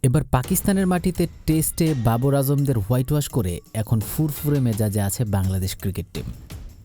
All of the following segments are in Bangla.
এবার পাকিস্তানের মাটিতে টেস্টে বাবর আজমদের হোয়াইট ওয়াশ করে এখন ফুরফুরে মেজাজে আছে বাংলাদেশ ক্রিকেট টিম।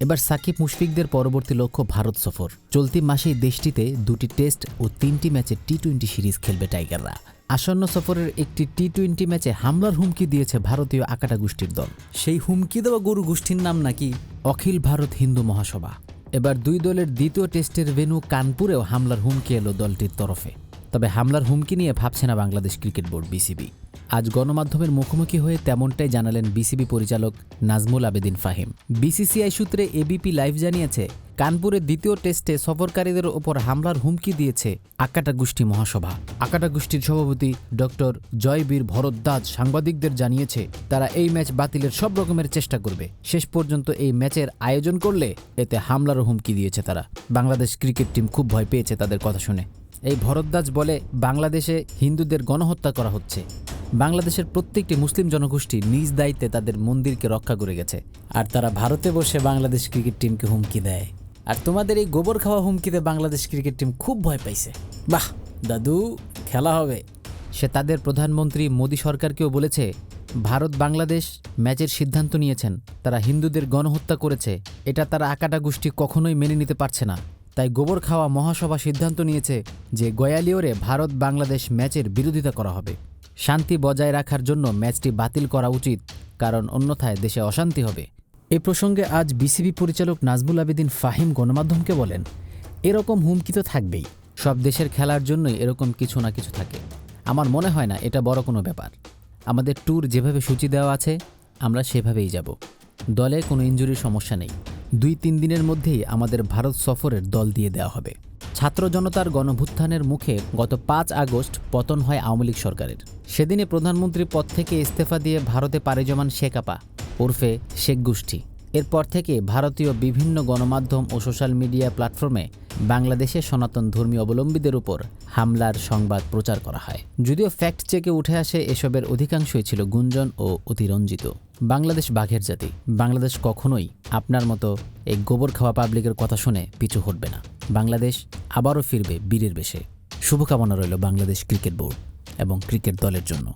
এবার সাকিব মুশফিকদের পরবর্তী লক্ষ্য ভারত সফর। চলতি মাসেই দেশটিতে 2টি টেস্ট ও 3টি ম্যাচে টি-20 সিরিজ খেলবে টাইগাররা। আসন্ন সফরের একটি টি-20 ম্যাচে হামলার হুমকি দিয়েছে ভারতীয় আকাটা গোষ্ঠীর দল। সেই হুমকি দেওয়া গরু গোষ্ঠীর নাম নাকি অখিল ভারত হিন্দু মহাসভা। এবার দুই দলের দ্বিতীয় টেস্টের ভেন্যু কানপুরেও হামলার হুমকি এলো দলটির তরফে। তবে হামলার হুমকি নিয়ে ভাবছে না বাংলাদেশ ক্রিকেট বোর্ড বিসিবি। আজ গণমাধ্যমের মুখোমুখি হয়ে তেমনটাই জানালেন বিসিবি পরিচালক নাজমুল আবেদিন ফাহিম। বিসিসিআই সূত্রে এবিপি লাইভ জানিয়েছে, কানপুরের দ্বিতীয় টেস্টে সফরকারীদের ওপর হামলার হুমকি দিয়েছে আকাটা গোষ্ঠী মহাসভা। আকাটা গোষ্ঠীর সভাপতি ডক্টর জয়বীর ভরদ্বাজ সাংবাদিকদের জানিয়েছে, তারা এই ম্যাচ বাতিলের সব রকমের চেষ্টা করবে। শেষ পর্যন্ত এই ম্যাচের আয়োজন করলে এতে হামলারও হুমকি দিয়েছে তারা। বাংলাদেশ ক্রিকেট টিম খুব ভয় পেয়েছে তাদের কথা শুনে। এই ভরদ্বাজ বলে, বাংলাদেশে হিন্দুদের গণহত্যা করা হচ্ছে। বাংলাদেশের প্রত্যেকটি মুসলিম জনগোষ্ঠী নিজ দায়িত্বে তাদের মন্দিরকে রক্ষা করে গেছে, আর তারা ভারতে বসে বাংলাদেশ ক্রিকেট টিমকে হুমকি দেয়। আর তোমাদের এই গোবর খাওয়া হুমকিতে বাংলাদেশ ক্রিকেট টিম খুব ভয় পাইছে। বাহ দাদু, খেলা হবে। সে তাদের প্রধানমন্ত্রী মোদী সরকারকেও বলেছে, ভারত বাংলাদেশ ম্যাচের সিদ্ধান্ত নিয়েছেন, তারা হিন্দুদের গণহত্যা করেছে, এটা তারা আকাটা গোষ্ঠী কখনোই মেনে নিতে পারছে না। তাই গোবর খাওয়া মহাসভা সিদ্ধান্ত নিয়েছে যে গোয়ালিয়রে ভারত বাংলাদেশ ম্যাচের বিরোধিতা করা হবে। শান্তি বজায় রাখার জন্য ম্যাচটি বাতিল করা উচিত, কারণ অন্যথায় দেশে অশান্তি হবে। এ প্রসঙ্গে আজ বিসিবি পরিচালক নাজমুল আবেদিন ফাহিম গণমাধ্যমকে বলেন, এরকম হুমকি তো থাকবেই। সব দেশের খেলার জন্যই এরকম কিছু না কিছু থাকে। আমার মনে হয় না এটা বড় কোনো ব্যাপার। আমাদের ট্যুর যেভাবে সূচি দেওয়া আছে আমরা সেভাবেই যাব। দলে কোনো ইনজুরির সমস্যা নেই। 2-3 দিনের মধ্যেই আমাদের ভারত সফরের দল দিয়ে দেওয়া হবে। ছাত্র জনতার গণভুত্থানের মুখে গত 5 আগস্ট পতন হয় আওয়ামী লীগ সরকারের। সেদিনে প্রধানমন্ত্রী পদ থেকে ইস্তফা দিয়ে ভারতে পাড়ি জমান শেখ আপা ওরফে শেখ গোষ্ঠী। এরপর থেকে ভারতীয় বিভিন্ন গণমাধ্যম ও সোশ্যাল মিডিয়া প্ল্যাটফর্মে বাংলাদেশের সনাতন ধর্মীয় অবলম্বীদের উপর হামলার সংবাদ প্রচার করা হয়। যদিও ফ্যাক্ট চেকে উঠে আসে এসবের অধিকাংশই ছিল গুঞ্জন ও অতিরঞ্জিত। বাংলাদেশ বাঘের জাতি। বাংলাদেশ কখনোই আপনার মতো এই গোবর খাওয়া পাবলিকের কথা শুনে পিছু হটবে না। বাংলাদেশ আবারও ফিরবে বীরের বেশে। শুভকামনা রইল বাংলাদেশ ক্রিকেট বোর্ড এবং ক্রিকেট দলের জন্য।